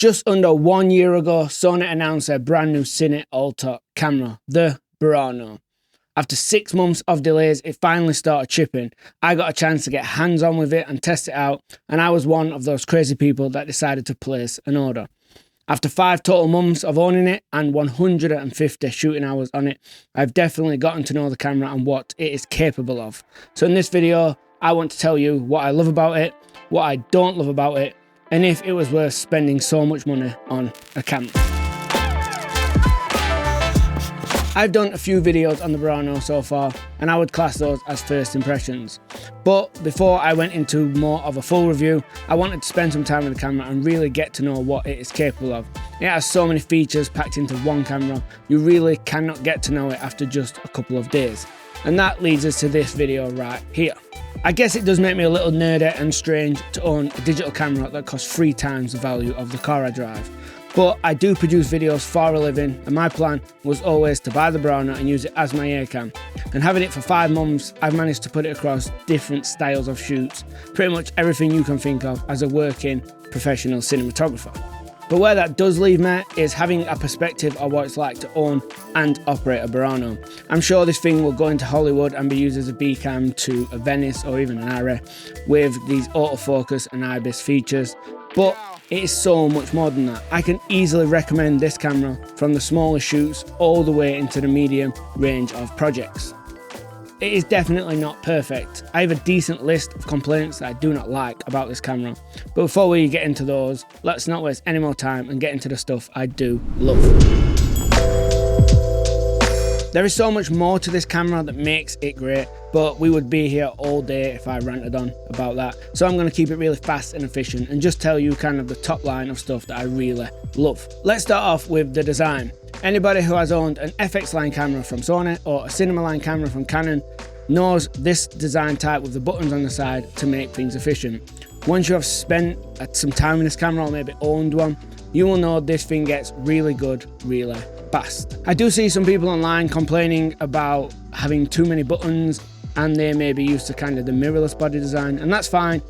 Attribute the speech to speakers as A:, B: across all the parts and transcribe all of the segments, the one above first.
A: Just under 1 year ago, Sony announced their brand new Cine Ultra camera, the BURANO. After 6 months of delays, it finally started shipping. I got a chance to get hands-on with it and test it out, and I was one of those crazy people that decided to place an order. After 5 total months of owning it and 150 shooting hours on it, I've definitely gotten to know the camera and what it is capable of. So in this video, I want to tell you what I love about it, what I don't love about it, and if it was worth spending so much money on a camera. I've done a few videos on the BURANO so far, and I would class those as first impressions. But before I went into more of a full review, I wanted to spend some time with the camera and really get to know what it is capable of. It has so many features packed into one camera, you really cannot get to know it after just a couple of days. And that leads us to this video right here. I guess it does make me a little nerdy and strange to own a digital camera that costs 3 times the value of the car I drive. But I do produce videos for a living, and my plan was always to buy the BURANO and use it as my air cam. And having it for 5 months, I've managed to put it across different styles of shoots, pretty much everything you can think of as a working professional cinematographer. But where that does leave me is having a perspective of what it's like to own and operate a BURANO. I'm sure this thing will go into Hollywood and be used as a B cam to a Venice or even an ARRI with these autofocus and IBIS features, but it is so much more than that. I can easily recommend this camera from the smaller shoots all the way into the medium range of projects. It is definitely not perfect. I have a decent list of complaints that I do not like about this camera. But before we get into those, let's not waste any more time and get into the stuff I do love. There is so much more to this camera that makes it great, but we would be here all day if I ranted on about that. So I'm going to keep it really fast and efficient and just tell you kind of the top line of stuff that I really love. Let's start off with the design. Anybody who has owned an FX line camera from Sony or a cinema line camera from Canon knows this design type with the buttons on the side to make things efficient. Once you have spent some time in this camera or maybe owned one, you will know this thing gets really good really fast. I do see some people online complaining about having too many buttons and they may be used to kind of the mirrorless body design, and that's fine.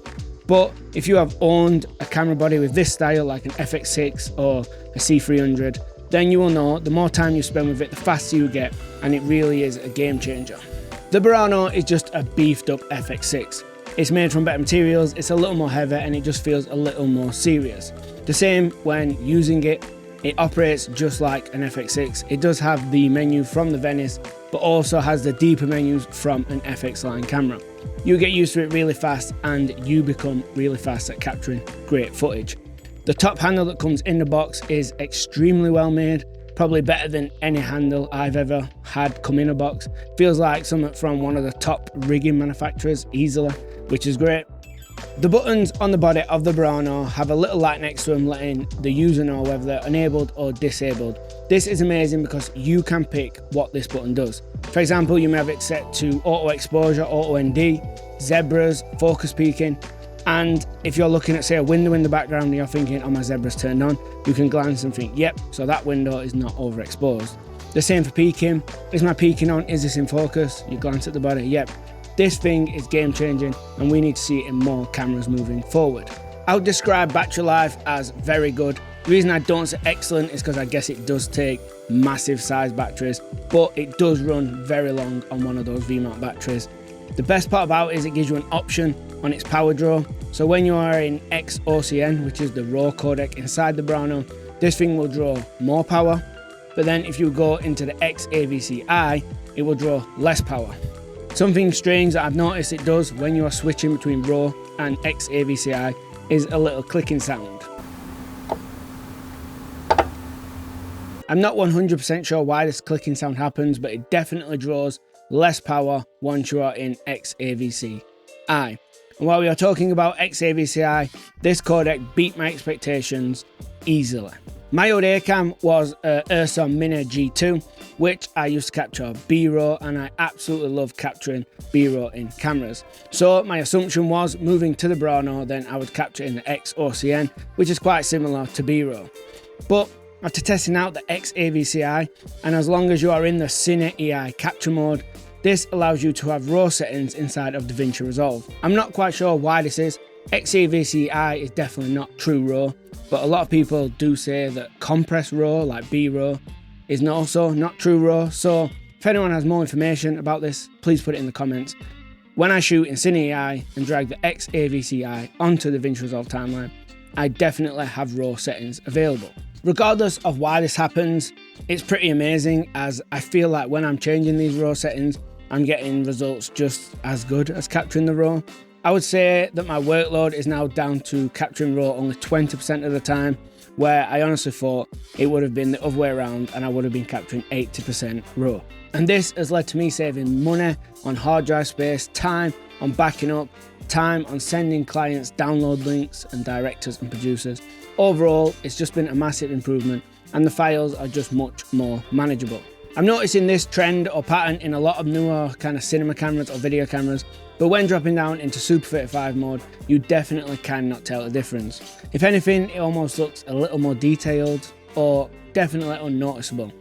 A: But if you have owned a camera body with this style like an FX6 or a C300, then you will know the more time you spend with it, the faster you get, and it really is a game changer. The BURANO is just a beefed up FX6. It's made from better materials, it's a little more heavy, and it just feels a little more serious. The same when using it, it operates just like an FX6. It does have the menu from the Venice, but also has the deeper menus from an FX line camera. You get used to it really fast and you become really fast at capturing great footage. The top handle that comes in the box is extremely well made, probably better than any handle I've ever had come in a box. Feels like something from one of the top rigging manufacturers easily, which is great. The buttons on the body of the BURANO have a little light next to them letting the user know whether they're enabled or disabled. This is amazing because you can pick what this button does. For example, you may have it set to auto exposure, auto ND, zebras, focus peaking, and if you're looking at say a window in the background and you're thinking, oh, my zebra's turned on, you can glance and think, yep, so that window is not overexposed. The same for peaking. Is my peaking on? Is this in focus? You glance at the body, yep. This thing is game changing and we need to see it in more cameras moving forward. I would describe battery life as very good. The reason I don't say excellent is because I guess it does take massive size batteries, but it does run very long on one of those V-mount batteries. The best part about it is it gives you an option on its power draw. So when you are in XOCN, which is the RAW codec inside the BURANO, this thing will draw more power. But then if you go into the XAVCI, it will draw less power. Something strange that I've noticed it does when you are switching between RAW and XAVCI is a little clicking sound. I'm not 100% sure why this clicking sound happens, but it definitely draws less power once you are in XAVCI. And while we are talking about XAVCI, this codec beat my expectations easily. My old Acam was a Ursa Mini G2, which I used to capture B-roll, and I absolutely love capturing B-roll in cameras. So my assumption was moving to the BURANO, then I would capture in the XOCN, which is quite similar to B-roll. But after testing out the XAVCI, and as long as you are in the Cine EI capture mode, this allows you to have RAW settings inside of DaVinci Resolve. I'm not quite sure why this is, XAVCI is definitely not true RAW, but a lot of people do say that compressed RAW, like B-RAW, is also not true RAW. So if anyone has more information about this, please put it in the comments. When I shoot in Cine AI and drag the XAVCI onto the DaVinci Resolve timeline, I definitely have RAW settings available. Regardless of why this happens, it's pretty amazing, as I feel like when I'm changing these RAW settings, I'm getting results just as good as capturing the RAW. I would say that my workload is now down to capturing RAW only 20% of the time, where I honestly thought it would have been the other way around and I would have been capturing 80% RAW. And this has led to me saving money on hard drive space, time on backing up, time on sending clients download links and directors and producers. Overall, it's just been a massive improvement and the files are just much more manageable. I'm noticing this trend or pattern in a lot of newer kind of cinema cameras or video cameras, but when dropping down into Super 35 mode, you definitely cannot tell the difference. If anything, it almost looks a little more detailed or definitely unnoticeable.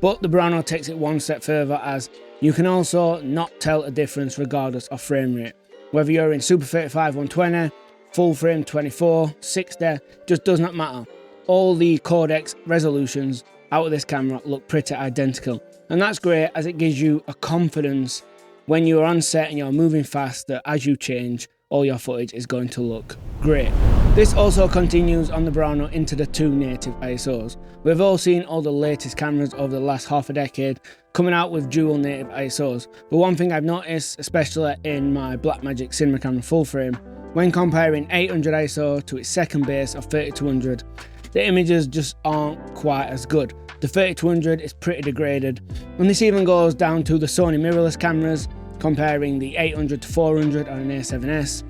A: But the BURANO takes it one step further, as you can also not tell a difference regardless of frame rate. Whether you're in Super 35 120, full frame 24, 60, just does not matter. All the codecs resolutions out of this camera look pretty identical, and that's great, as it gives you a confidence when you're on set and you're moving fast that as you change, all your footage is going to look great. This also continues on the BURANO into the 2 native ISOs. We've all seen all the latest cameras over the last half a decade coming out with dual native ISOs, but one thing I've noticed, especially in my Blackmagic cinema camera full frame, when comparing 800 ISO to its second base of 3200, the images just aren't quite as good. The 3200 is pretty degraded, and this even goes down to the Sony mirrorless cameras, comparing the 800 to 400 on an A7S,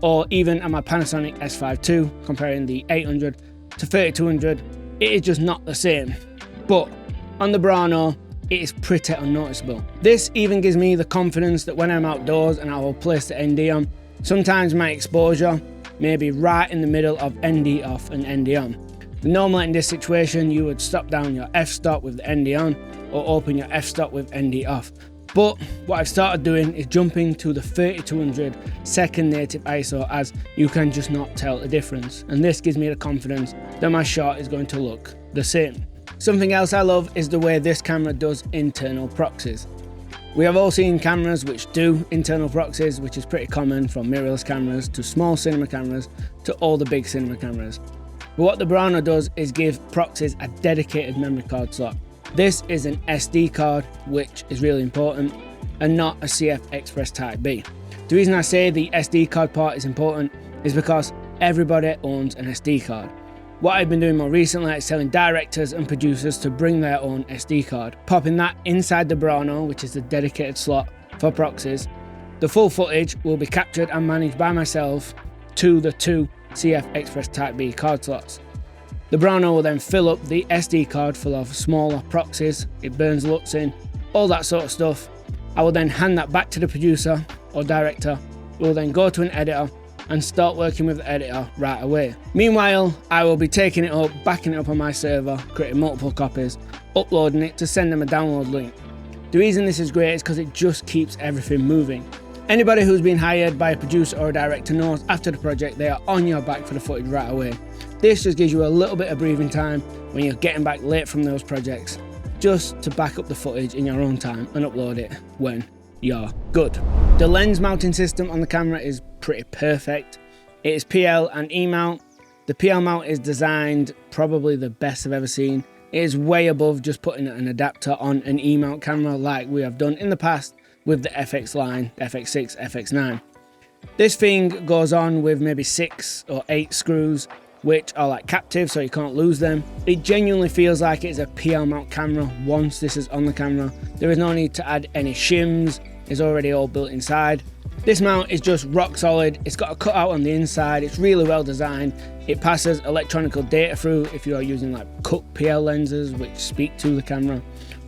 A: or even on my Panasonic S5 II, comparing the 800 to 3200, it is just not the same. But on the BURANO, it is pretty unnoticeable. This even gives me the confidence that when I'm outdoors and I will place the ND on, sometimes my exposure may be right in the middle of ND off and ND on. Normally in this situation, you would stop down your f-stop with the ND on or open your f-stop with ND off. But what I've started doing is jumping to the 3200 second native ISO, as you can just not tell the difference. And this gives me the confidence that my shot is going to look the same. Something else I love is the way this camera does internal proxies. We have all seen cameras which do internal proxies, which is pretty common, from mirrorless cameras to small cinema cameras to all the big cinema cameras. But what the BURANO does is give proxies a dedicated memory card slot. This is an SD card, which is really important, and not a CF Express Type B. The reason I say the SD card part is important is because everybody owns an SD card. What I've been doing more recently is telling directors and producers to bring their own SD card, popping that inside the BURANO, which is the dedicated slot for proxies. The full footage will be captured and managed by myself to the 2 CF Express Type B card slots. The BURANO will then fill up the SD card full of smaller proxies, it burns LUTs in, all that sort of stuff. I will then hand that back to the producer or director, who will then go to an editor and start working with the editor right away. Meanwhile, I will be taking it up, backing it up on my server, creating multiple copies, uploading it to send them a download link. The reason this is great is because it just keeps everything moving. Anybody who's been hired by a producer or a director knows after the project they are on your back for the footage right away. This just gives you a little bit of breathing time when you're getting back late from those projects, just to back up the footage in your own time and upload it when you're good. The lens mounting system on the camera is pretty perfect. It is PL and E mount. The PL mount is designed probably the best I've ever seen. It is way above just putting an adapter on an E mount camera like we have done in the past with the FX line, FX6, FX9. This thing goes on with maybe 6 or 8 screws, which are like captive, so you can't lose them. It genuinely feels like it's a PL mount camera once this is on the camera. There is no need to add any shims, it's already all built inside. This mount is just rock solid, it's got a cutout on the inside, it's really well designed. It passes electronic data through if you are using like cut PL lenses which speak to the camera.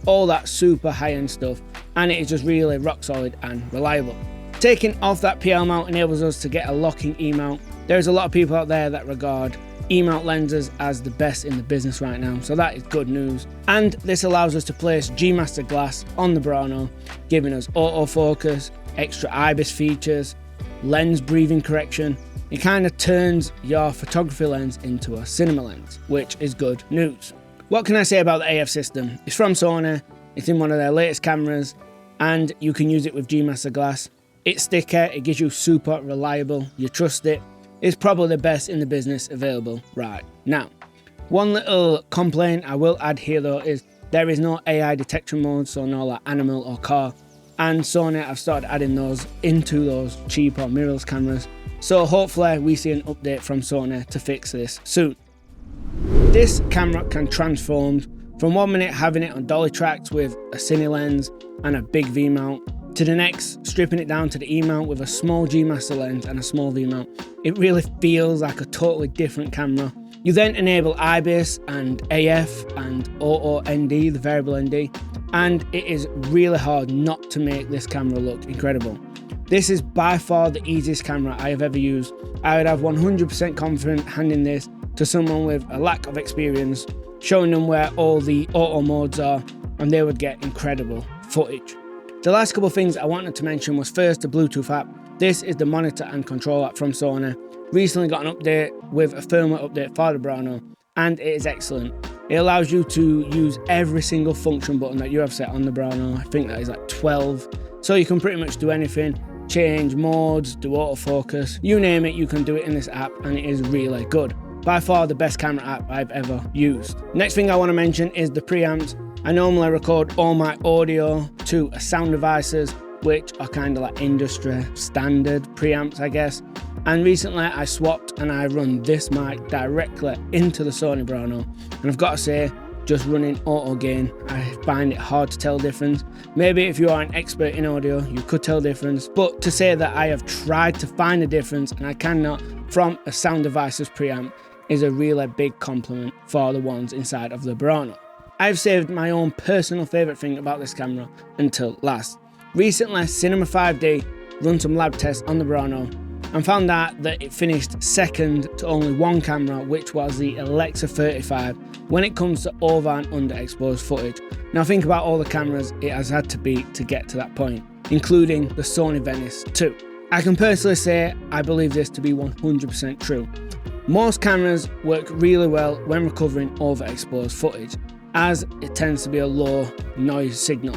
A: All that super high-end stuff, and it is just really rock solid and reliable. Taking off that PL mount enables us to get a locking E mount. There's a lot of people out there that regard E mount lenses as the best in the business right now, so that is good news. And this allows us to place G Master glass on the BURANO, giving us autofocus, extra IBIS features, lens breathing correction, It kind of turns your photography lens into a cinema lens, which is good news. What can I say about the AF system? It's from Sony, it's in one of their latest cameras, and you can use it with G Master glass. It's thicker, it gives you super reliable, you trust it. It's probably the best in the business available right now. One little complaint I will add here though is there is no AI detection mode, so no like animal or car. And Sony have started adding those into those cheaper mirrorless cameras. So hopefully we see an update from Sony to fix this soon. This camera can transform from 1 minute having it on dolly tracks with a cine lens and a big V mount, to the next stripping it down to the E mount with a small G Master lens and a small V mount. It really feels like a totally different camera. You then enable IBIS and AF and Auto ND, the variable ND, and it is really hard not to make this camera look incredible. This is by far the easiest camera I have ever used. I would have 100% confidence handing this to someone with a lack of experience, showing them where all the auto modes are, and they would get incredible footage. The last couple of things I wanted to mention was first the Bluetooth app. This is the monitor and control app from Sony. Recently got an update with a firmware update for the BURANO, and it is excellent. It allows you to use every single function button that you have set on the BURANO. I think that is like 12. So you can pretty much do anything, change modes, do autofocus, you name it, you can do it in this app, and it is really good. By far the best camera app I've ever used. Next thing I want to mention is the preamps. I normally record all my audio to sound devices, which are kind of like industry standard preamps, I guess. And recently I swapped and I run this mic directly into the Sony BURANO. And I've got to say, just running auto gain, I find it hard to tell the difference. Maybe if you are an expert in audio, you could tell the difference. But to say that I have tried to find a difference and I cannot from a sound devices preamp is a really big compliment for the ones inside of the BURANO. I've saved my own personal favourite thing about this camera until last. Recently, Cinema 5D run some lab tests on the BURANO and found out that it finished second to only one camera, which was the Alexa 35, when it comes to over and underexposed footage. Now think about all the cameras it has had to beat to get to that point, including the Sony Venice 2. I can personally say I believe this to be 100% true. Most cameras work really well when recovering overexposed footage, as it tends to be a low noise signal.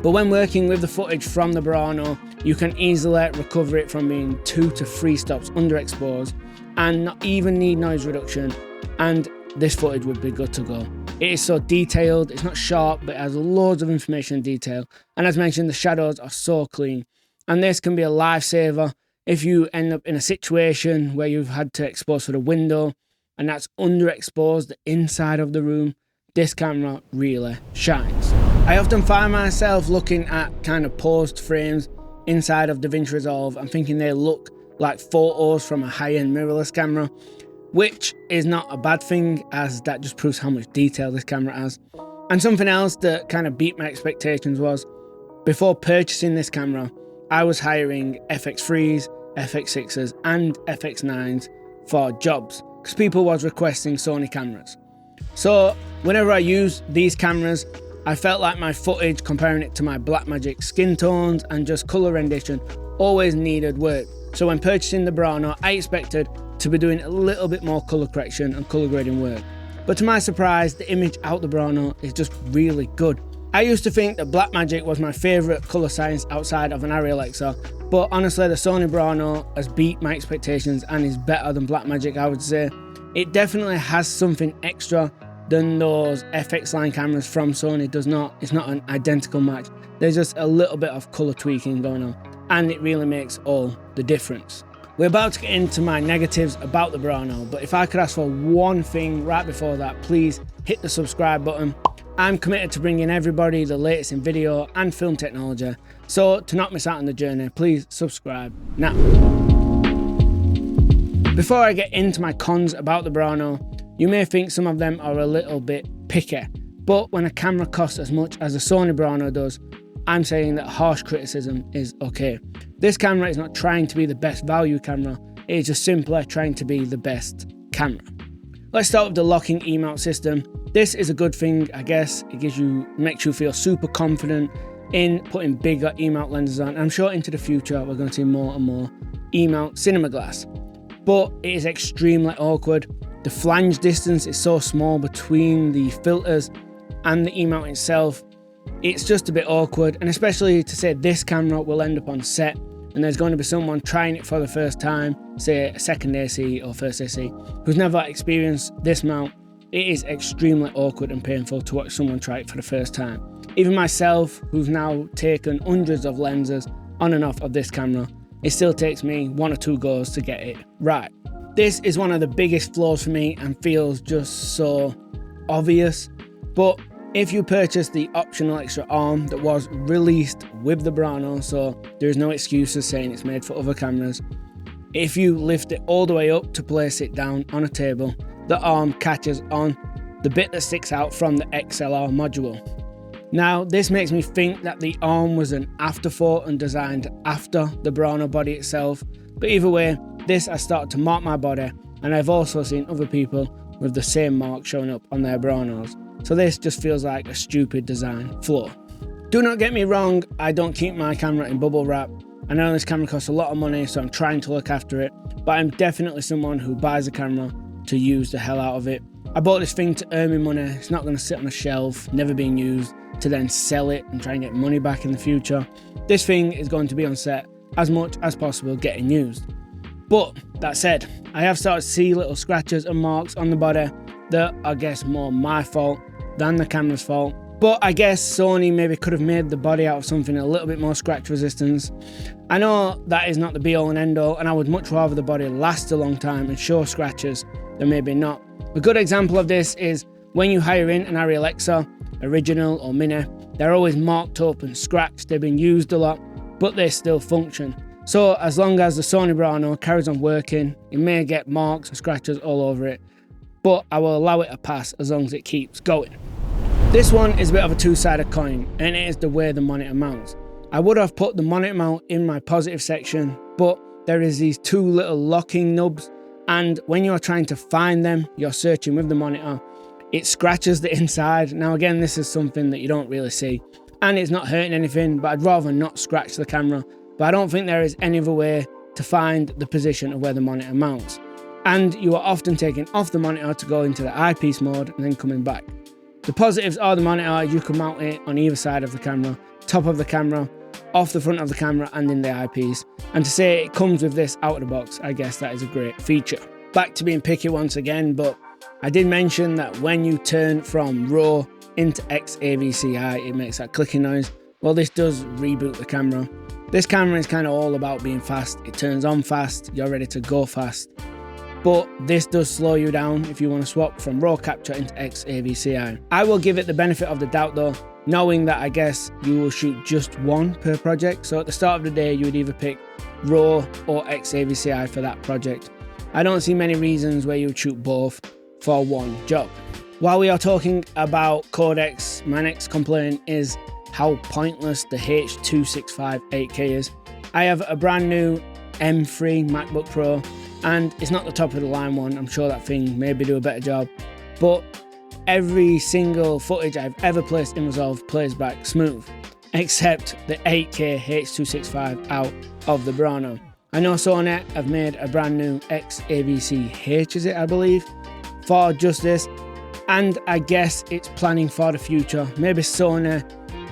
A: But when working with the footage from the BURANO, you can easily recover it from being 2 to 3 stops underexposed and not even need noise reduction, and this footage would be good to go. It is so detailed, it's not sharp, but it has loads of information and detail, and as mentioned, the shadows are so clean. And this can be a lifesaver if you end up in a situation where you've had to expose for the window and that's underexposed the inside of the room. This camera really shines. I often find myself looking at kind of posed frames inside of DaVinci Resolve and thinking they look like photos from a high-end mirrorless camera, which is not a bad thing, as that just proves how much detail this camera has. And something else that kind of beat my expectations was, before purchasing this camera, I was hiring FX3s, FX6s and FX9s for jobs, because people was requesting Sony cameras. So whenever I used these cameras, I felt like my footage, comparing it to my Blackmagic skin tones and just colour rendition, always needed work. So when purchasing the BURANO, I expected to be doing a little bit more colour correction and colour grading work. But to my surprise, the image out the BURANO is just really good. I used to think that Blackmagic was my favourite colour science outside of an Arri Alexa, but honestly the Sony BURANO has beat my expectations and is better than Blackmagic, I would say. It definitely has something extra than those FX line cameras from Sony does not. It's not an identical match. There's just a little bit of colour tweaking going on, and it really makes all the difference. We're about to get into my negatives about the BURANO, but if I could ask for one thing right before that, please hit the subscribe button. I'm committed to bringing everybody the latest in video and film technology, so to not miss out on the journey, please subscribe now. Before I get into my cons about the BURANO, you may think some of them are a little bit picky, but when a camera costs as much as the Sony BURANO does, I'm saying that harsh criticism is okay. This camera is not trying to be the best value camera, it is just simply trying to be the best camera. Let's start with the locking E-mount system. This is a good thing, I guess. It makes you feel super confident in putting bigger E-mount lenses on. I'm sure into the future we're going to see more and more E-mount cinema glass. but it is extremely awkward. The flange distance is so small between the filters and the E-mount itself. It's just a bit awkward, and especially to say this camera will end up on set and there's going to be someone trying it for the first time, say a second AC or first AC, who's never experienced this mount. It is extremely awkward and painful to watch someone try it for the first time. Even myself, who's now taken hundreds of lenses on and off of this camera, it still takes me 1 or 2 goes to get it right. This is one of the biggest flaws for me and feels just so obvious, but if you purchase the optional extra arm that was released with the BURANO, so there's no excuses saying it's made for other cameras, if you lift it all the way up to place it down on a table, the arm catches on the bit that sticks out from the XLR module. Now, this makes me think that the arm was an afterthought and designed after the BURANO body itself, but either way, this has started to mark my body, and I've also seen other people with the same mark showing up on their BURANOs. So this just feels like a stupid design flaw. Do not get me wrong, I don't keep my camera in bubble wrap. I know this camera costs a lot of money, so I'm trying to look after it, but I'm definitely someone who buys a camera to use the hell out of it. I bought this thing to earn me money. It's not going to sit on a shelf, never being used, to then sell it and try and get money back in the future. This thing is going to be on set as much as possible getting used. But that said, I have started to see little scratches and marks on the body that I guess more my fault than the camera's fault. But I guess Sony maybe could have made the body out of something a little bit more scratch resistance. I know that is not the be all and end all, and I would much rather the body last a long time and show scratches than maybe not. A good example of this is when you hire in an Arri Alexa, original or mini, they're always marked up and scratched. They've been used a lot, but they still function. So as long as the Sony BURANO carries on working, it may get marks and scratches all over it, but I will allow it a pass as long as it keeps going. This one is a bit of a two-sided coin, and it is the way the monitor mounts. I would have put the monitor mount in my positive section, but there is these 2 little locking nubs, and when you're trying to find them, you're searching with the monitor, it scratches the inside. Now again, this is something that you don't really see, and it's not hurting anything, but I'd rather not scratch the camera. But I don't think there is any other way to find the position of where the monitor mounts. And you are often taking off the monitor to go into the eyepiece mode and then coming back. The positives are the monitor, you can mount it on either side of the camera, top of the camera, off the front of the camera and in the eyepiece. And to say it comes with this out of the box, I guess that is a great feature. Back to being picky once again, but I did mention that when you turn from RAW into XAVCI, it makes that clicking noise. Well, this does reboot the camera. This camera is kind of all about being fast. It turns on fast, you're ready to go fast. But this does slow you down if you want to swap from RAW capture into XAVCI. I will give it the benefit of the doubt though, knowing that I guess you will shoot just one per project. So at the start of the day, you would either pick RAW or XAVCI for that project. I don't see many reasons where you would shoot both for one job. While we are talking about codecs, my next complaint is how pointless the H.265 8K is. I have a brand new M3 MacBook Pro, and it's not the top of the line one. I'm sure that thing maybe do a better job, but every single footage I've ever placed in Resolve plays back smooth, except the 8K H.265 out of the BURANO. I know Sony have made a brand new XAVC-H, is it, I believe, for just this, and I guess it's planning for the future. Maybe Sony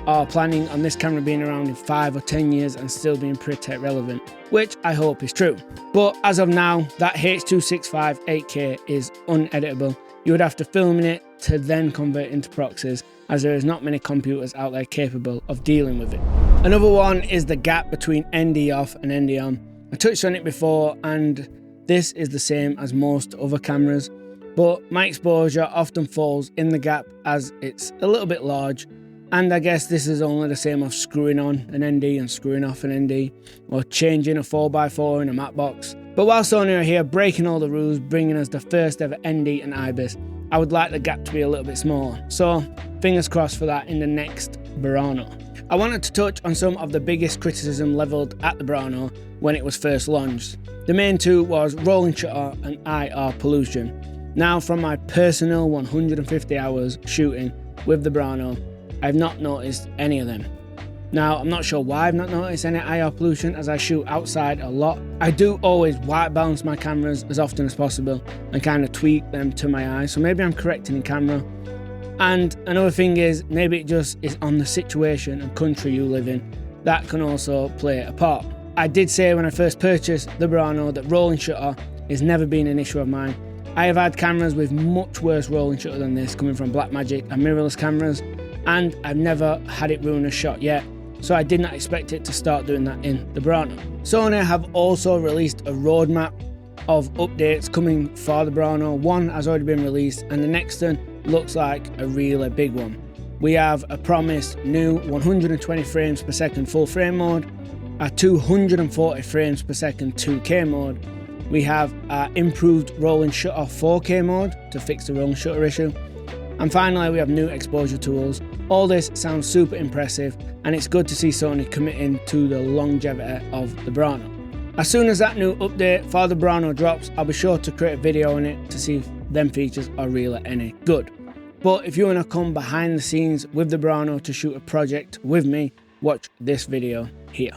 A: are planning on this camera being around in 5 or 10 years and still being pretty relevant, which I hope is true. But as of now, that H.265 8K is uneditable. You would have to film in it to then convert into proxies, as there is not many computers out there capable of dealing with it. Another one is the gap between ND off and ND on. I touched on it before, and this is the same as most other cameras, but my exposure often falls in the gap as it's a little bit large. And I guess this is only the same of screwing on an ND and screwing off an ND, or changing a 4x4 in a matte box. But while Sony are here breaking all the rules, bringing us the first ever ND and IBIS, I would like the gap to be a little bit smaller. So fingers crossed for that in the next BURANO. I wanted to touch on some of the biggest criticism levelled at the BURANO when it was first launched. The main two was rolling shutter and IR pollution. Now, from my personal 150 hours shooting with the BURANO, I've not noticed any of them. Now, I'm not sure why I've not noticed any IR pollution as I shoot outside a lot. I do always white balance my cameras as often as possible and kind of tweak them to my eye, so maybe I'm correcting in camera. And another thing is, maybe it just is on the situation and country you live in. That can also play a part. I did say when I first purchased the BURANO that rolling shutter has never been an issue of mine. I have had cameras with much worse rolling shutter than this coming from Blackmagic and mirrorless cameras, and I've never had it ruin a shot yet. So I did not expect it to start doing that in the BURANO. Sony have also released a roadmap of updates coming for the BURANO. One has already been released and the next one looks like a really big one. We have a promised new 120 frames per second full frame mode, a 240 frames per second 2K mode. We have our improved rolling shutter 4K mode to fix the rolling shutter issue. And finally, we have new exposure tools. All this sounds super impressive, and it's good to see Sony committing to the longevity of the BURANO. As soon as that new update for the BURANO drops, I'll be sure to create a video on it to see if them features are really any good. But if you want to come behind the scenes with the BURANO to shoot a project with me, watch this video here.